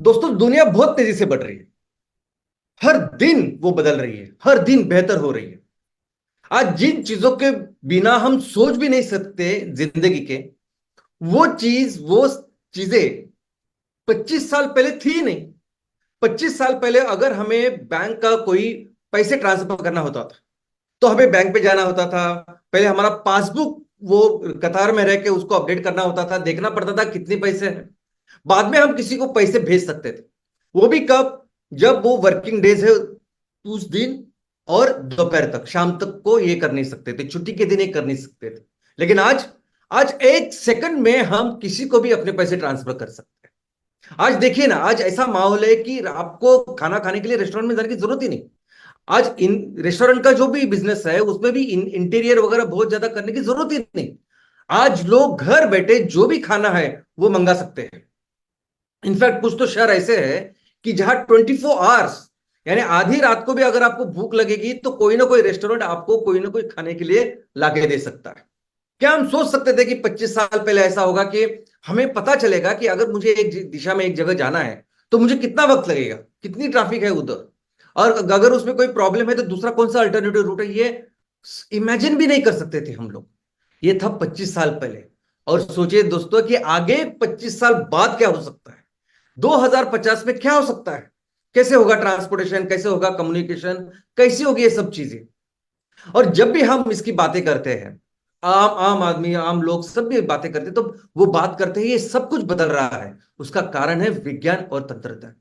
दोस्तों, दुनिया बहुत तेजी से बढ़ रही है। हर दिन वो बदल रही है, हर दिन बेहतर हो रही है। आज जिन चीजों के बिना हम सोच भी नहीं सकते जिंदगी के, वो चीजें 25 साल पहले थी नहीं। 25 साल पहले अगर हमें बैंक का कोई पैसे ट्रांसफर करना होता था तो हमें बैंक पे जाना होता था। पहले हमारा पासबुक, वो कतार में रह के उसको अपडेट करना होता था, देखना पड़ता था कितने पैसे हैं। बाद में हम किसी को पैसे भेज सकते थे, वो भी कब? जब वो वर्किंग डेज है उस दिन, और दोपहर तक, शाम तक को ये कर नहीं सकते थे, छुट्टी के दिन ये कर नहीं सकते थे। लेकिन आज आज एक सेकंड में हम किसी को भी अपने पैसे ट्रांसफर कर सकते हैं। आज देखिए ना, आज ऐसा माहौल है कि आपको खाना खाने के लिए रेस्टोरेंट में जाने की जरूरत ही नहीं। आज इन रेस्टोरेंट का जो भी बिजनेस है उसमें भी इंटीरियर वगैरह बहुत ज्यादा करने की जरूरत ही नहीं। आज लोग घर बैठे जो भी खाना है वो मंगा सकते हैं। इनफैक्ट कुछ तो शहर ऐसे है कि जहां 24 आवर्स, यानी आधी रात को भी अगर आपको भूख लगेगी तो कोई ना कोई रेस्टोरेंट आपको कोई ना कोई खाने के लिए लाके दे सकता है। क्या हम सोच सकते थे कि 25 साल पहले ऐसा होगा कि हमें पता चलेगा कि अगर मुझे एक दिशा में एक जगह जाना है तो मुझे कितना वक्त लगेगा, कितनी ट्रैफिक है उधर, और अगर उसमें कोई प्रॉब्लम है तो दूसरा कौन सा अल्टरनेटिव रूट है, ये इमेजिन भी नहीं कर सकते थे हम लोग। ये था 25 साल पहले। और सोचिए दोस्तों कि आगे 25 साल बाद क्या हो सकता है, 2050 में क्या हो सकता है। कैसे होगा ट्रांसपोर्टेशन, कैसे होगा कम्युनिकेशन, कैसी होगी ये सब चीजें। और जब भी हम इसकी बातें करते हैं, आम आम आदमी, आम लोग सब भी बातें करते हैं, तो वो बात करते हैं ये सब कुछ बदल रहा है। उसका कारण है विज्ञान और तंत्रज्ञान।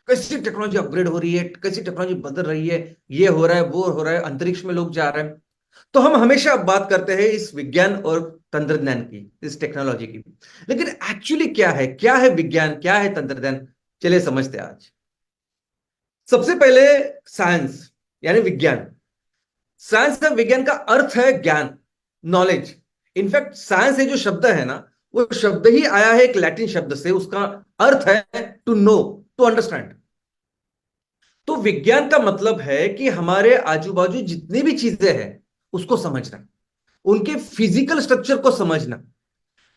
कैसी टेक्नोलॉजी अपग्रेड हो रही है, कैसी टेक्नोलॉजी बदल रही है, ये हो रहा है, वो हो रहा है, अंतरिक्ष में लोग जा रहे हैं। तो हम हमेशा अब बात करते हैं इस विज्ञान और तंत्रज्ञान की, इस टेक्नोलॉजी की। लेकिन एक्चुअली क्या है विज्ञान, क्या है तंत्रज्ञान? चलिए समझते हैं आज। सबसे पहले साइंस, यानी विज्ञान। साइंस का, विज्ञान का अर्थ है ज्ञान, नॉलेज। इनफैक्ट साइंस ये जो शब्द है ना, वो शब्द ही आया है एक लैटिन शब्द से। उसका अर्थ है टू नो, टू अंडरस्टैंड। तो विज्ञान का मतलब है कि हमारे आजू बाजू जितनी भी चीजें हैं उसको समझना, उनके फिजिकल स्ट्रक्चर को समझना।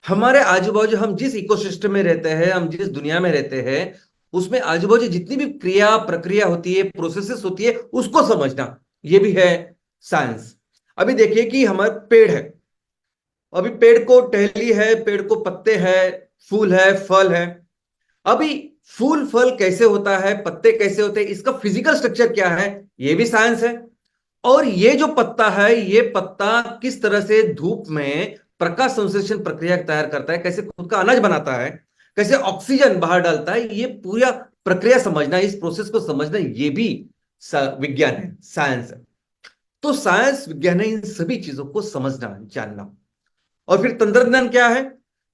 हमारे आजू बाजू हम जिस इकोसिस्टम में रहते हैं, हम जिस दुनिया में रहते हैं, उसमें आजू बाजू जितनी भी क्रिया प्रक्रिया होती है, प्रोसेसेस होती है, उसको समझना, ये भी है साइंस। अभी देखिए कि हमारे पेड़ है, अभी पेड़ को टहली है, पेड़ को पत्ते हैं, फूल है, फल है। अभी फूल फल कैसे होता है, पत्ते कैसे होते हैं, इसका फिजिकल स्ट्रक्चर क्या है, ये भी साइंस है। और ये जो पत्ता है, ये पत्ता किस तरह से धूप में प्रकाश संश्लेषण प्रक्रिया तैयार करता है, कैसे खुद का अनाज बनाता है, कैसे ऑक्सीजन बाहर डालता है, ये पूरा प्रक्रिया समझना, इस प्रोसेस को समझना, ये भी विज्ञान है, साइंस है। तो साइंस विज्ञान है इन सभी चीजों को समझना, जानना। और फिर तंत्रज्ञान क्या है?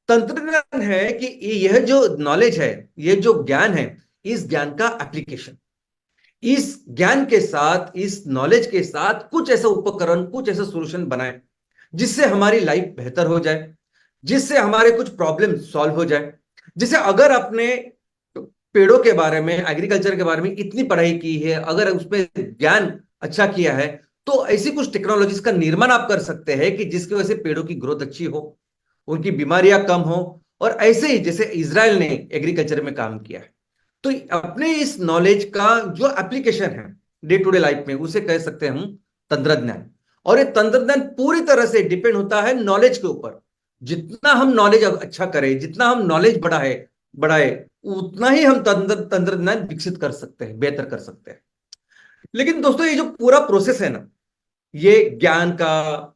तंत्रज्ञान है कि यह जो नॉलेज है, ये जो ज्ञान है, इस ज्ञान का एप्लीकेशन, इस ज्ञान के साथ, इस नॉलेज के साथ कुछ ऐसा उपकरण, कुछ ऐसा सोल्यूशन बनाए जिससे हमारी लाइफ बेहतर हो जाए, जिससे हमारे कुछ प्रॉब्लम सॉल्व हो जाए। जैसे अगर आपने पेड़ों के बारे में, एग्रीकल्चर के बारे में इतनी पढ़ाई की है, अगर उसमें ज्ञान अच्छा किया है, तो ऐसी कुछ टेक्नोलॉजीज का निर्माण आप कर सकते हैं कि जिसकी वजह से पेड़ों की ग्रोथ अच्छी हो, उनकी बीमारियां कम हो। और ऐसे ही जैसे इजराइल ने एग्रीकल्चर में काम किया है, तो अपने इस नॉलेज का जो एप्लीकेशन है डे टू डे लाइफ में, उसे कह सकते हैं हम तंत्रज्ञान। और ये तंत्रज्ञान पूरी तरह से डिपेंड होता है नॉलेज के ऊपर। जितना हम नॉलेज अच्छा करें, जितना हम नॉलेज बढ़ाए बढ़ाए उतना ही हम तंत्रज्ञान विकसित कर सकते हैं, बेहतर कर सकते हैं। लेकिन दोस्तों, ये जो पूरा प्रोसेस है ना, ये ज्ञान का,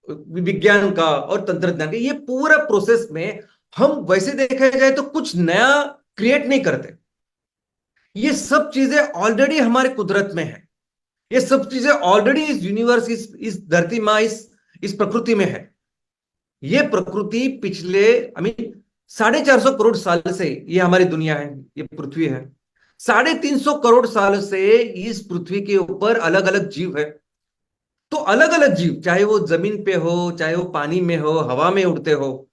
विज्ञान का और तंत्रज्ञान का, ये पूरा प्रोसेस में हम वैसे देखा जाए तो कुछ नया क्रिएट नहीं करते। ये सब चीजें ऑलरेडी हमारे कुदरत में है। ये सब चीजें ऑलरेडी इस यूनिवर्स, इस धरती माँ, इस प्रकृति में है। ये प्रकृति पिछले, आई मीन, 450 करोड़ साल से ये हमारी दुनिया है, ये पृथ्वी है। 350 करोड़ साल से इस पृथ्वी के ऊपर अलग अलग जीव है। तो अलग अलग जीव, चाहे वो जमीन पे हो, चाहे वो पानी में हो, हवा में उड़ते हो,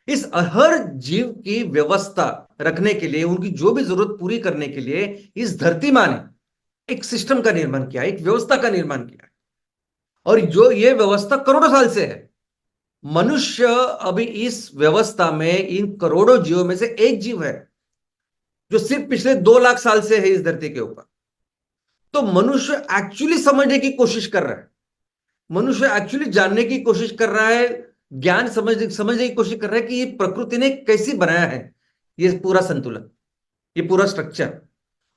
इस हर जीव की व्यवस्था रखने के लिए, उनकी जो भी जरूरत पूरी करने के लिए, इस धरती माँ ने एक सिस्टम का निर्माण किया, एक व्यवस्था का निर्माण किया। और जो ये व्यवस्था करोड़ों साल से है। मनुष्य अभी इस व्यवस्था में, इन करोड़ों जीवों में से एक जीव है जो सिर्फ पिछले 2 लाख साल से है इस धरती के ऊपर। तो मनुष्य एक्चुअली समझने की कोशिश कर रहा है, मनुष्य एक्चुअली जानने की कोशिश कर रहा है, ज्ञान समझने की कोशिश कर रहा है कि ये प्रकृति ने कैसी बनाया है ये पूरा संतुलन, ये पूरा स्ट्रक्चर।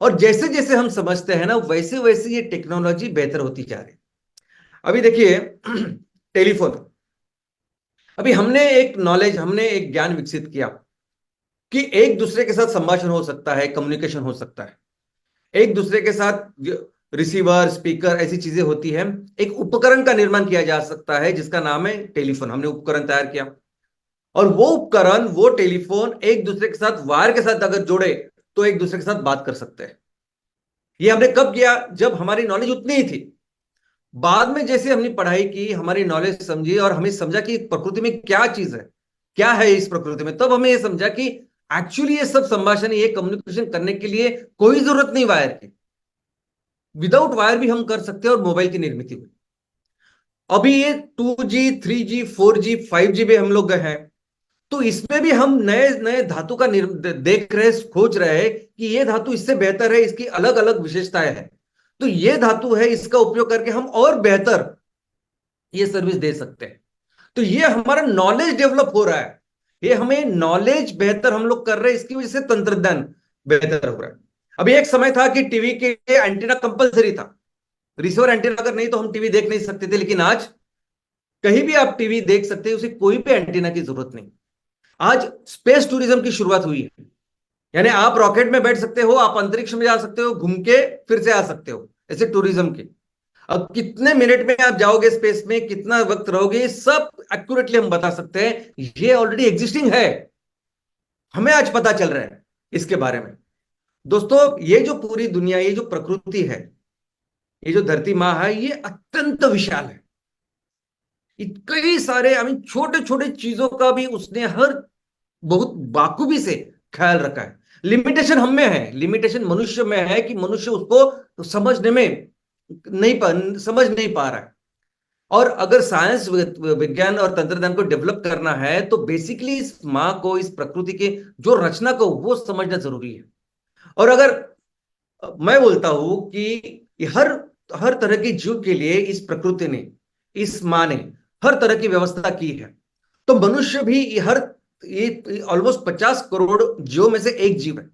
और जैसे जैसे हम समझते हैं ना, वैसे वैसे ये टेक्नोलॉजी बेहतर होती जा रही है। अभी देखिए टेलीफोन, अभी हमने एक ज्ञान विकसित किया कि एक दूसरे के साथ संभाषण हो सकता है, कम्युनिकेशन हो सकता है, एक दूसरे के साथ रिसीवर, स्पीकर, ऐसी चीजें होती है। एक उपकरण का निर्माण किया जा सकता है जिसका नाम है टेलीफोन। हमने उपकरण तैयार किया, और वो उपकरण, वो टेलीफोन एक दूसरे के साथ वायर के साथ अगर जोड़े तो एक दूसरे के साथ बात कर सकते हैं। ये हमने कब किया? जब हमारी नॉलेज उतनी ही थी। बाद में जैसे हमने पढ़ाई की, हमारी नॉलेज समझी और हमें समझा कि प्रकृति में क्या चीज है, क्या है इस प्रकृति में, तब हमें यह समझा कि एक्चुअली ये सब संभाषण, ये कम्युनिकेशन करने के लिए कोई जरूरत नहीं वायर की। विदाउट वायर भी हम कर सकते हैं और मोबाइल की निर्मित हुई। अभी ये 2G, 3G, 4G, 5G भी हम लोग गए हैं, तो इसमें भी हम नए नए धातु का देख रहे, खोज रहे हैं कि ये धातु इससे बेहतर है, इसकी अलग अलग विशेषताएं हैं, तो ये धातु है, इसका उपयोग करके हम और बेहतर ये सर्विस दे सकते हैं। तो ये हमारा नॉलेज डेवलप हो रहा है, ये हमें नॉलेज बेहतर हम लोग कर रहे हैं, इसकी वजह से तंत्रज्ञान बेहतर हो रहा है। अभी एक समय था कि टीवी के एंटीना कंपलसरी था, रिसीवर एंटीना अगर नहीं तो हम टीवी देख नहीं सकते थे, लेकिन आज कहीं भी आप टीवी देख सकते हैं, उसे कोई भी एंटीना की जरूरत नहीं। आज स्पेस टूरिज्म की शुरुआत हुई है, यानी आप रॉकेट में बैठ सकते हो, आप अंतरिक्ष में जा सकते हो, घूम के फिर से आ सकते हो, ऐसे टूरिज्म की। अब कितने मिनट में आप जाओगे स्पेस में, कितना वक्त रहोगे, सब एक्यूरेटली हम बता सकते हैं। ये ऑलरेडी एग्जिस्टिंग है, हमें आज पता चल रहा है इसके बारे में। दोस्तों, ये जो पूरी दुनिया, ये जो प्रकृति है, ये जो धरती माँ है, ये अत्यंत विशाल है। कई सारे छोटे छोटे चीजों का भी उसने हर बहुत बाखूबी से ख्याल रखा है। लिमिटेशन हम में है, लिमिटेशन मनुष्य में है कि मनुष्य उसको समझने में समझ नहीं पा रहा है। और अगर साइंस, विज्ञान और तंत्रज्ञान को डेवलप करना है तो बेसिकली इस माँ को, इस प्रकृति के जो रचना को, वो समझना जरूरी है। और अगर मैं बोलता हूं कि हर हर तरह के जीव के लिए इस प्रकृति ने, इस माँ ने हर तरह की व्यवस्था की है, तो मनुष्य भी ये ऑलमोस्ट 50 करोड़ जीवों में से एक जीव है।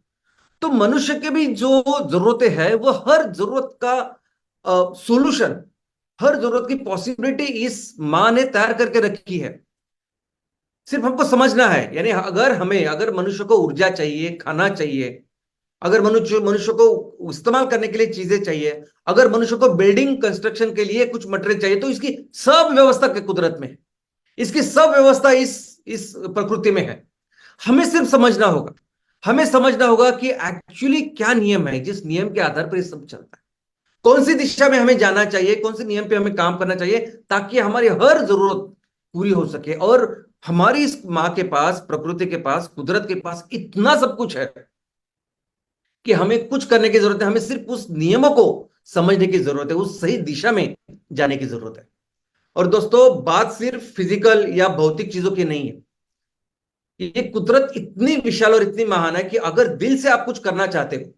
तो मनुष्य के भी जो जरूरतें हैं, वो हर जरूरत का सॉल्यूशन, हर जरूरत की पॉसिबिलिटी इस माँ ने तैयार करके रखी है। सिर्फ हमको समझना है। यानी अगर मनुष्य को ऊर्जा चाहिए, खाना चाहिए, अगर मनुष्य को इस्तेमाल करने के लिए चीजें चाहिए, अगर मनुष्य को बिल्डिंग कंस्ट्रक्शन के लिए कुछ मटेरियल चाहिए, तो इसकी सब व्यवस्था के कुदरत में है, इसकी सब व्यवस्था इस प्रकृति में है। हमें सिर्फ समझना होगा, हमें समझना होगा कि एक्चुअली क्या नियम है जिस नियम के आधार पर ये सब चलता है, कौन सी दिशा में हमें जाना चाहिए, कौन से नियम पे हमें काम करना चाहिए, ताकि हमारी हर जरूरत पूरी हो सके। और हमारी इस माँ के पास, प्रकृति के पास, कुदरत के पास इतना सब कुछ है कि हमें कुछ करने की जरूरत है, हमें सिर्फ उस नियमों को समझने की जरूरत है, उस सही दिशा में जाने की जरूरत है। और दोस्तों, बात सिर्फ फिजिकल या भौतिक चीजों की नहीं है। ये कुदरत इतनी विशाल और इतनी महान है कि अगर दिल से आप कुछ करना चाहते हो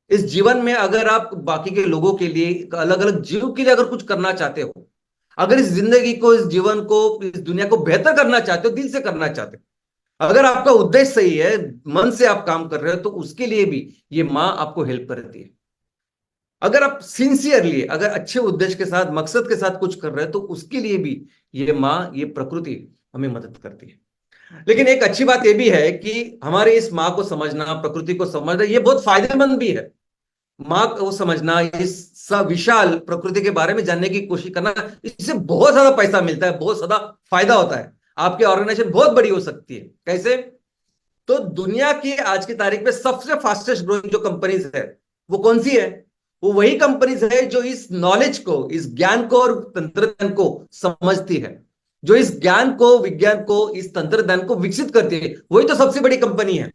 इस जीवन में, अगर आप बाकी के लोगों के लिए, अलग अलग जीव के लिए अगर कुछ करना चाहते हो, अगर इस जिंदगी को, इस जीवन को, इस दुनिया को बेहतर करना चाहते हो, दिल से करना चाहते हो, अगर आपका उद्देश्य सही है, मन से आप काम कर रहे हो, तो उसके लिए भी ये माँ आपको हेल्प करती है। अगर आप सिंसियरली, अगर अच्छे उद्देश्य के साथ, मकसद के साथ कुछ कर रहे हो, तो उसके लिए भी ये माँ, ये प्रकृति हमें मदद करती है। लेकिन एक अच्छी बात यह भी है कि हमारे इस माँ को समझना, प्रकृति को समझना, ये बहुत फायदेमंद भी है। माँ को समझना, इस विशाल प्रकृति के बारे में जानने की कोशिश करना, इससे बहुत ज्यादा पैसा मिलता है, बहुत ज्यादा फायदा होता है। आपकी ऑर्गेनाइजेशन बहुत बड़ी हो सकती है। कैसे? तो दुनिया की आज की तारीख में सबसे फास्टेस्ट ग्रोइंग जो कंपनीज है, वो कौन सी है? वो वही कंपनीज है जो इस नॉलेज को, इस ज्ञान को और तंत्रज्ञान को समझती है, जो इस ज्ञान को, विज्ञान को, इस तंत्रज्ञान को विकसित करती है। वही तो सबसे बड़ी कंपनी है।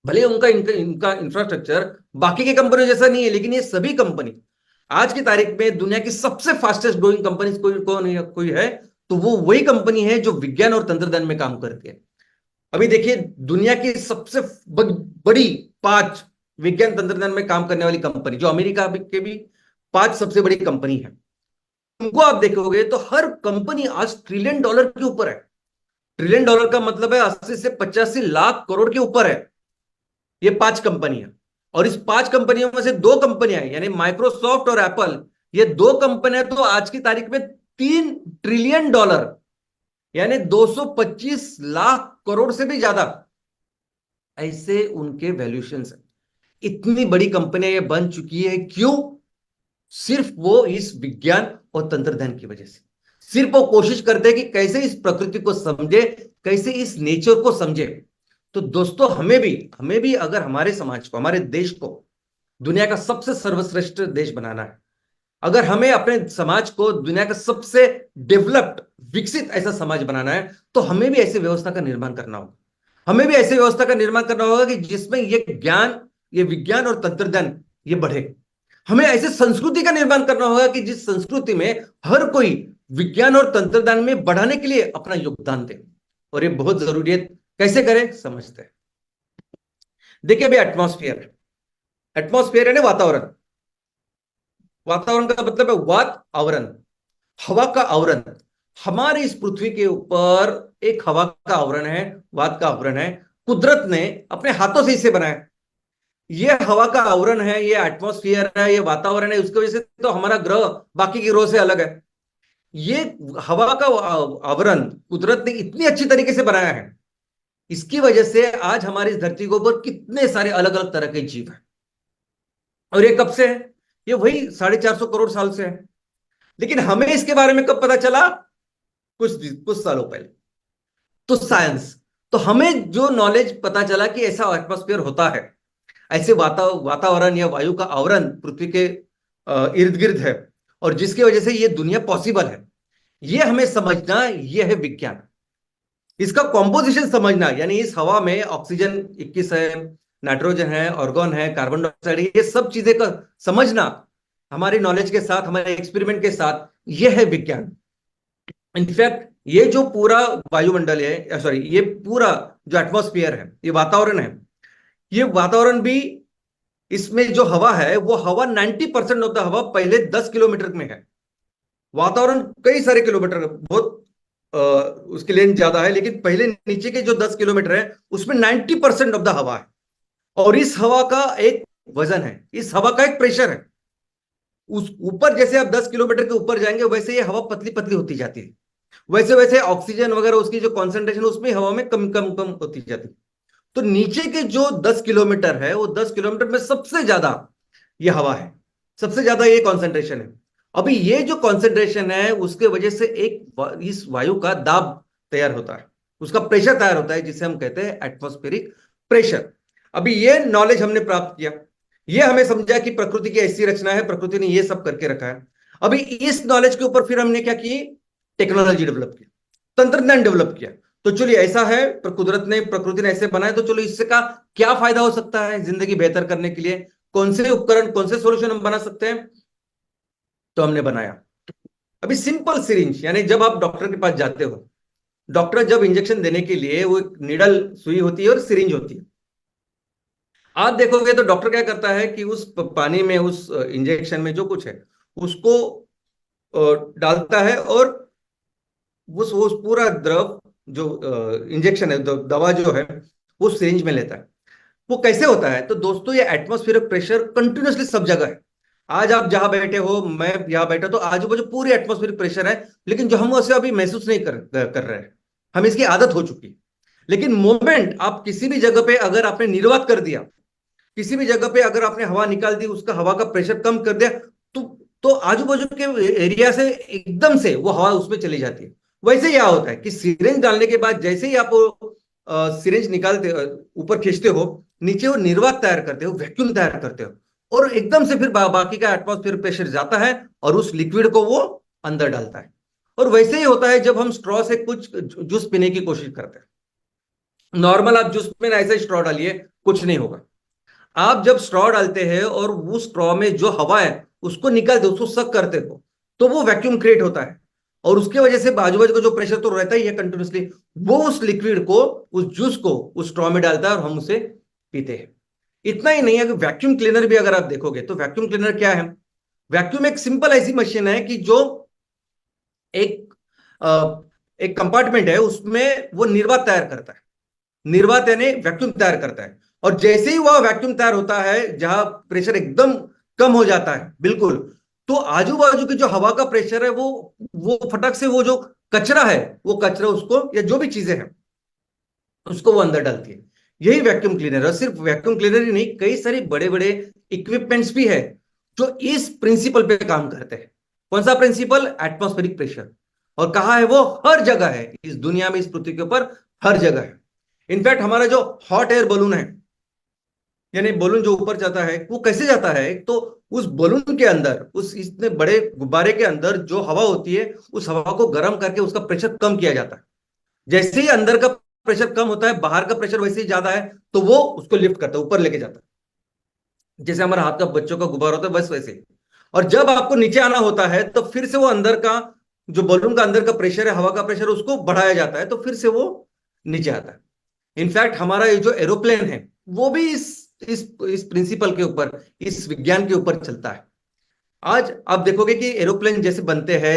भले उनका इनका इंफ्रास्ट्रक्चर बाकी के कंपनियों जैसा नहीं है, लेकिन ये सभी कंपनी आज की तारीख में दुनिया की सबसे फास्टेस्ट ग्रोइंग कंपनी कोई है तो वो वही कंपनी है जो विज्ञान और तंत्रज्ञान में काम करती है। अभी देखिए, दुनिया की सबसे बड़ी 5 विज्ञान तंत्रज्ञान में काम करने वाली कंपनी, जो अमेरिका के भी 5 सबसे बड़ी कंपनी है, उनको आप देखोगे तो हर कंपनी आज ट्रिलियन डॉलर के ऊपर है। ट्रिलियन डॉलर का मतलब है 80 से 85 लाख करोड़ के ऊपर है ये 5 कंपनियां। और इस 5 कंपनियों में से 2 कंपनियां यानी माइक्रोसॉफ्ट और एप्पल, ये 2 कंपनियां तो आज की तारीख में 3 ट्रिलियन डॉलर यानी 225 लाख करोड़ से भी ज्यादा ऐसे उनके वैल्यूएशन है। इतनी बड़ी कंपनियां ये बन चुकी है, क्यों? सिर्फ वो इस विज्ञान और तंत्रज्ञान की वजह से। सिर्फ वो कोशिश करते हैं कि कैसे इस प्रकृति को समझे, कैसे इस नेचर को समझे। तो दोस्तों, हमें भी अगर हमारे समाज को, हमारे देश को दुनिया का सबसे सर्वश्रेष्ठ देश बनाना है, अगर हमें अपने समाज को दुनिया का सबसे डेवलप्ड, विकसित ऐसा समाज बनाना है, तो हमें भी ऐसी व्यवस्था का निर्माण करना होगा। हमें भी ऐसी व्यवस्था का निर्माण करना होगा कि जिसमें ये ज्ञान, ये विज्ञान और तंत्रज्ञान ये बढ़े। हमें ऐसे संस्कृति का निर्माण करना होगा कि जिस संस्कृति में हर कोई विज्ञान और तंत्रज्ञान में बढ़ाने के लिए अपना योगदान दे। और ये बहुत जरूरी है। कैसे करें, समझते हैं। देखिए, अभी एटमॉस्फेयर, एटमॉस्फेयर है ना वातावरण। वातावरण का मतलब है वात आवरण, हवा का आवरण। हमारे इस पृथ्वी के ऊपर एक हवा का आवरण है, वात का आवरण है। कुदरत ने अपने हाथों से इसे बनाया। ये हवा का आवरण है, ये एटमॉस्फेयर है, ये वातावरण है। उसकी वजह से तो हमारा ग्रह बाकी के ग्रहों से अलग है। ये हवा का आवरण कुदरत ने इतनी अच्छी तरीके से बनाया है। इसकी वजह से आज हमारी इस धरती के ऊपर कितने सारे अलग अलग तरह के जीव हैं। और ये कब से है? ये वही 450 करोड़ साल से है। लेकिन हमें इसके बारे में कब पता चला? कुछ सालों पहले। तो साइंस, तो हमें जो नॉलेज पता चला कि ऐसा एटमॉस्फेयर होता है, ऐसे वातावरण या वायु का आवरण पृथ्वी के इर्द गिर्द है, और जिसकी वजह से ये दुनिया पॉसिबल है, ये हमें समझना, ये है विज्ञान। इसका कॉम्पोजिशन समझना, यानी इस हवा में ऑक्सीजन 21 है, नाइट्रोजन है, ऑर्गन है, कार्बन डाइऑक्साइड है, ये सब चीजें का समझना हमारी नॉलेज के साथ, हमारे एक्सपेरिमेंट के साथ, ये है विज्ञान। इनफैक्ट ये जो पूरा वायुमंडल है, सॉरी, ये पूरा जो एटमॉस्फेयर है, ये वातावरण है, ये वातावरण भी, इसमें जो हवा है वो हवा 90% ऑफ द हवा पहले 10 किलोमीटर में है। वातावरण कई सारे किलोमीटर, बहुत उसकी लेंथ ज्यादा है, लेकिन पहले नीचे के जो 10 किलोमीटर है उसमें 90% ऑफ द हवा है। और इस हवा का एक वजन है, इस हवा का एक प्रेशर है। उस ऊपर जैसे आप 10 किलोमीटर के ऊपर जाएंगे, वैसे ये हवा पतली पतली होती जाती है। वैसे वैसे ऑक्सीजन वगैरह उसकी जो कॉन्सेंट्रेशन उसमें हवा में कम कम कम होती जाती है। तो नीचे के जो 10 किलोमीटर है, वो 10 किलोमीटर में सबसे ज्यादा ये हवा है, सबसे ज्यादा ये कॉन्सेंट्रेशन है। अभी ये जो कॉन्सेंट्रेशन है, उसके वजह से इस वायु का दाब तैयार होता है, उसका प्रेशर तैयार होता है, जिसे हम कहते हैं एटमॉस्फेरिक प्रेशर। अभी ये नॉलेज हमने प्राप्त किया, ये हमें समझा कि प्रकृति की ऐसी रचना है, प्रकृति ने ये सब करके रखा है। अभी इस नॉलेज के ऊपर फिर हमने क्या की? टेक्नोलॉजी डेवलप किया, तंत्रज्ञान डेवलप किया। तो चलिए, ऐसा है, प्रकृति ने ऐसे बनाया, तो चलो इससे का क्या फायदा हो सकता है जिंदगी बेहतर करने के लिए? कौन से उपकरण, कौन से सोल्यूशन हम बना सकते हैं? तो हमने बनाया अभी सिंपल सिरिंज। यानी जब आप डॉक्टर के पास जाते हो, डॉक्टर जब इंजेक्शन देने के लिए, वो एक नीडल सुई होती है और सिरिंज होती है। आप देखोगे तो डॉक्टर क्या करता है कि उस पानी में, उस इंजेक्शन में जो कुछ है उसको डालता है, और उस पूरा द्रव जो इंजेक्शन है, दवा जो है, वो सिरिंज में लेता है। वो कैसे होता है? तो दोस्तों, ये एटमॉस्फेरिक प्रेशर कंटिन्यूअसली सब जगह है। आज आप जहां बैठे हो, मैं यहां बैठा, तो आजू बाजू पूरी एटमॉस्फेरिक प्रेशर है, लेकिन जो हम उसे अभी महसूस नहीं कर रहे हैं, हमें इसकी आदत हो चुकी है। लेकिन मोमेंट आप किसी भी जगह पे अगर आपने निर्वात कर दिया, किसी भी जगह पे अगर आपने हवा निकाल दी, उसका हवा का प्रेशर कम कर दिया, तो आजू बाजू के एरिया से एकदम से वो हवा उसमें चली जाती है। वैसे यह होता है कि सिरिंज डालने के बाद जैसे ही आप सिरिंज निकालते, ऊपर खींचते हो, नीचे वो निर्वात तैयार करते हो, वैक्यूम तैयार करते हो, और एकदम से फिर बाकी का एटमॉस्फेयर प्रेशर जाता है और उस लिक्विड को वो अंदर डालता है। और वैसे ही होता है जब हम स्ट्रॉ से कुछ जूस पीने की कोशिश करते हैं। नॉर्मल आप जूस में ऐसे स्ट्रॉ डालिए, कुछ नहीं होगा। आप जब स्ट्रॉ डालते हैं और वो स्ट्रॉ में जो हवा है उसको निकालते हो, उसको सक करते हो, तो वो वैक्यूम क्रिएट होता है। और उसके वजह से आजू बाजू का जो प्रेशर तो रहता ही है कंटिन्यूसली, वो उस लिक्विड को, उस जूस को उस स्ट्रॉ में डालता है और हम उसे पीते हैं। इतना ही नहीं है कि वैक्यूम क्लीनर भी अगर आप देखोगे तो वैक्यूम क्लीनर क्या है? वैक्यूम एक सिंपल ऐसी मशीन है कि जो एक एक कंपार्टमेंट है, उसमें वो निर्वात तैयार करता है। निर्वात यानी वैक्यूम तैयार करता है, और जैसे ही वह वैक्यूम तैयार होता है जहां प्रेशर एकदम कम हो जाता है बिल्कुल, तो आजू बाजू की जो हवा का प्रेशर है वो फटक से वो जो कचरा है, वो कचरा उसको या जो भी चीजें हैं उसको वो अंदर डालती है। यही वैक्यूम क्लीनर है। और सिर्फ वैक्यूम क्लीनर ही नहीं, कई सारे बड़े बड़े इक्विपमेंट्स भी है जो इस प्रिंसिपल पे काम करते हैं। कौन सा प्रिंसिपल? Atmospheric pressure. और कहा है वो? हर जगह है इस दुनिया में, इस पृथ्वी के ऊपर हर जगह है। इनफैक्ट हमारा जो हॉट एयर बलून है, यानी बलून जो ऊपर जाता है, वो कैसे जाता है? तो उस बलून के अंदर, उस इतने बड़े गुब्बारे के अंदर जो हवा होती है, उस हवा को गर्म करके उसका प्रेशर कम किया जाता है। जैसे ही अंदर का प्रेशर कम होता है, बाहर का प्रेशर वैसे ही ज्यादा है, तो वो उसको लिफ्ट करता है, ऊपर लेके जाता है। जैसे हमारा हाथ का बच्चों का गुब्बारा होता है, बस वैसे ही। और जब आपको नीचे आना होता है तो फिर से वो अंदर का जो बलून का अंदर का प्रेशर है, हवा का प्रेशर, उसको बढ़ाया जाता है, तो फिर से वो नीचे आता है। इनफैक्ट हमारा ये जो एरोप्लेन है, वो भी इस प्रिंसिपल के ऊपर, इस विज्ञान के ऊपर चलता है। आज आप देखोगे कि एरोप्लेन जैसे बनते हैं,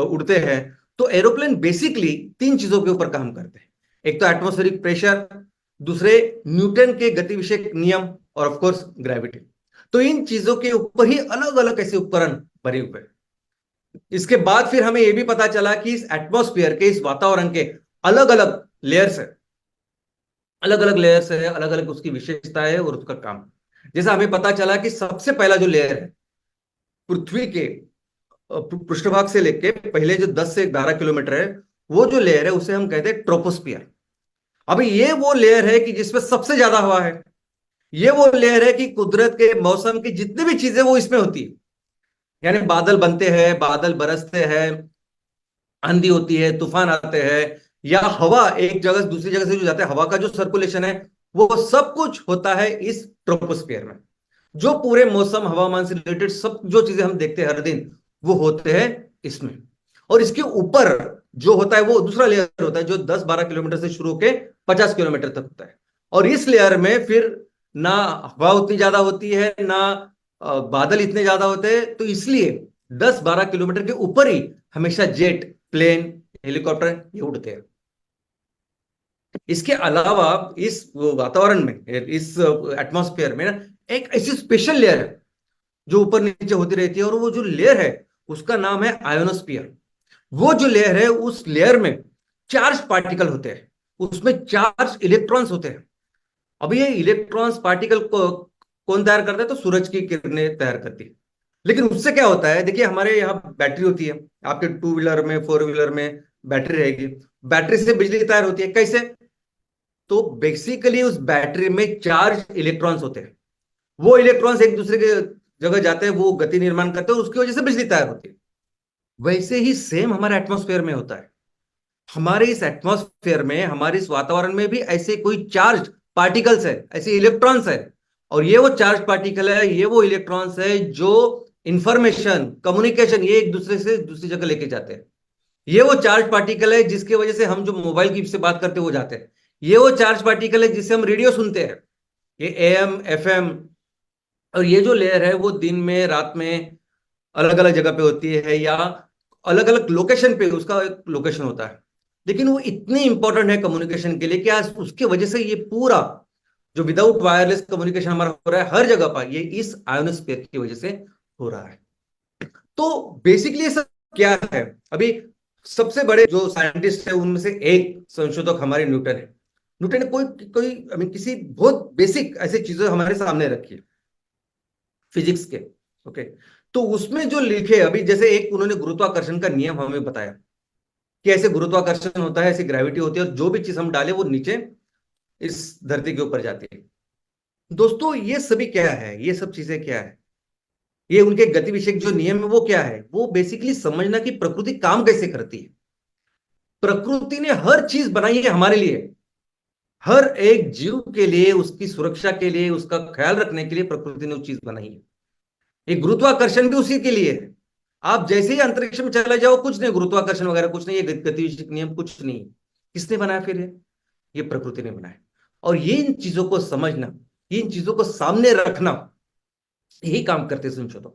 उड़ते हैं, तो एरोप्लेन बेसिकली तीन चीजों के ऊपर काम करते हैं। एक तो एटमॉस्फेरिक प्रेशर, दूसरे न्यूटन के गति विषयक नियम, और ऑफ कोर्स ग्रेविटी। तो इन चीजों के ऊपर ही अलग अलग ऐसे उपकरण बने हुए हैं। इसके बाद फिर हमें यह भी पता चला कि इस एटमॉस्फेयर के, इस वातावरण के अलग अलग लेयर्स है, अलग अलग लेयर्स है, अलग अलग उसकी विशेषता है और उसका काम। जैसा हमें पता चला कि सबसे पहला जो लेयर है पृथ्वी के पृष्ठभाग से लेके पहले जो 10 से 12 किलोमीटर है, वो जो लेयर है उसे हम कहते हैं ट्रोपोस्फियर। अभी ये वो लेयर है कि जिसमें सबसे ज्यादा हवा है। ये वो लेयर है कि कुदरत के मौसम की जितनी भी चीजें वो इसमें होती है, यानी बादल बनते हैं, बादल बरसते हैं, आंधी होती है, तूफान आते हैं, या हवा एक जगह से दूसरी जगह से जो जाता है, हवा का जो सर्कुलेशन है, वो सब कुछ होता है इस ट्रोपोस्फियर में। जो पूरे मौसम हवामान से रिलेटेड सब जो चीजें हम देखते हैं हर दिन, वो होते हैं इसमें। और इसके ऊपर जो होता है वो दूसरा लेयर होता है, जो 10-12 किलोमीटर से शुरू होकर 50 किलोमीटर तक होता है। और इस लेयर में फिर ना हवा उतनी ज्यादा होती है, ना बादल इतने ज्यादा होते हैं, तो इसलिए 10-12 किलोमीटर के ऊपर ही हमेशा जेट, प्लेन, हेलीकॉप्टर ये उड़ते हैं। इसके अलावा इस वातावरण में, इस एटमॉस्फेयर में ना, एक ऐसी स्पेशल लेयर है जो ऊपर नीचे होती रहती है, और वो जो लेयर है उसका नाम है आयोनोस्फीयर। वो जो लेयर है, उस लेयर में चार्ज पार्टिकल होते हैं, उसमें चार्ज इलेक्ट्रॉन्स होते हैं। अब ये इलेक्ट्रॉन्स पार्टिकल को कौन तैयार करता है? तो सूरज की किरणें तैयार करती है। लेकिन उससे क्या होता है, देखिए हमारे यहाँ बैटरी होती है, आपके टू व्हीलर में, फोर व्हीलर में बैटरी रहेगी। बैटरी से बिजली तैयार होती है, कैसे? तो बेसिकली उस बैटरी में चार्ज इलेक्ट्रॉन्स होते हैं। वो इलेक्ट्रॉन्स एक दूसरे के जगह जाते हैं, वो गति निर्माण करते हैं, उसकी वजह से बिजली तैयार होती है। वैसे ही सेम हमारे एटमॉस्फेयर में होता है। हमारे इस एटमॉस्फेयर में, हमारे इस वातावरण में भी ऐसे कोई चार्ज पार्टिकल्स है, ऐसे इलेक्ट्रॉन्स है। और ये वो चार्ज पार्टिकल है, ये वो इलेक्ट्रॉन्स है जो इंफॉर्मेशन, कम्युनिकेशन, ये एक दूसरे से दूसरी जगह लेके जाते हैं। ये वो चार्ज पार्टिकल है जिसकी वजह से हम जो मोबाइल की से बात करते हैं वो जाते हैं। ये वो चार्ज पार्टिकल है जिससे हम रेडियो सुनते हैं, ये एएम एफएम। और ये जो लेयर है वो दिन में, रात में अलग अलग जगह पे होती है, या अलग अलग लोकेशन पे उसका एक लोकेशन होता है। लेकिन वो इतनी इंपॉर्टेंट है कम्युनिकेशन के लिए कि आज उसके वजह से ये पूरा जो विदाउट वायरलेस कम्युनिकेशन हमारा हो रहा है हर जगह पर, ये इस आयोनोस्फीयर की वजह से हो रहा है। तो बेसिकली ये सब क्या है? अभी सबसे बड़े जो साइंटिस्ट है उनमें से एक संशोधक हमारे न्यूटन है। न्यूटन ने कोई कोई किसी बहुत बेसिक ऐसी चीजें हमारे सामने रखी है फिजिक्स के। ओके, तो उसमें जो लिखे, अभी जैसे एक उन्होंने गुरुत्वाकर्षण का नियम हमें बताया कि ऐसे गुरुत्वाकर्षण होता है, ऐसी ग्रेविटी होती है, और जो भी चीज हम डालें वो नीचे इस धरती के ऊपर जाती है। दोस्तों ये सभी क्या है? ये सब चीजें क्या है? ये उनके गति विषयक जो नियम है वो क्या है? वो बेसिकली समझना कि प्रकृति काम कैसे करती है। प्रकृति ने हर चीज बनाई है हमारे लिए, हर एक जीव के लिए, उसकी सुरक्षा के लिए, उसका ख्याल रखने के लिए प्रकृति ने वो चीज बनाई है। ये गुरुत्वाकर्षण भी उसी के लिए है। आप जैसे ही अंतरिक्ष में चले जाओ, कुछ नहीं, गुरुत्वाकर्षण वगैरह कुछ नहीं, ये गतिविधि नियम कुछ नहीं। किसने बनाया फिर ये प्रकृति ने बनाया। और ये इन चीजों को समझना, इन चीजों को सामने रखना, यही काम करते संशोधक।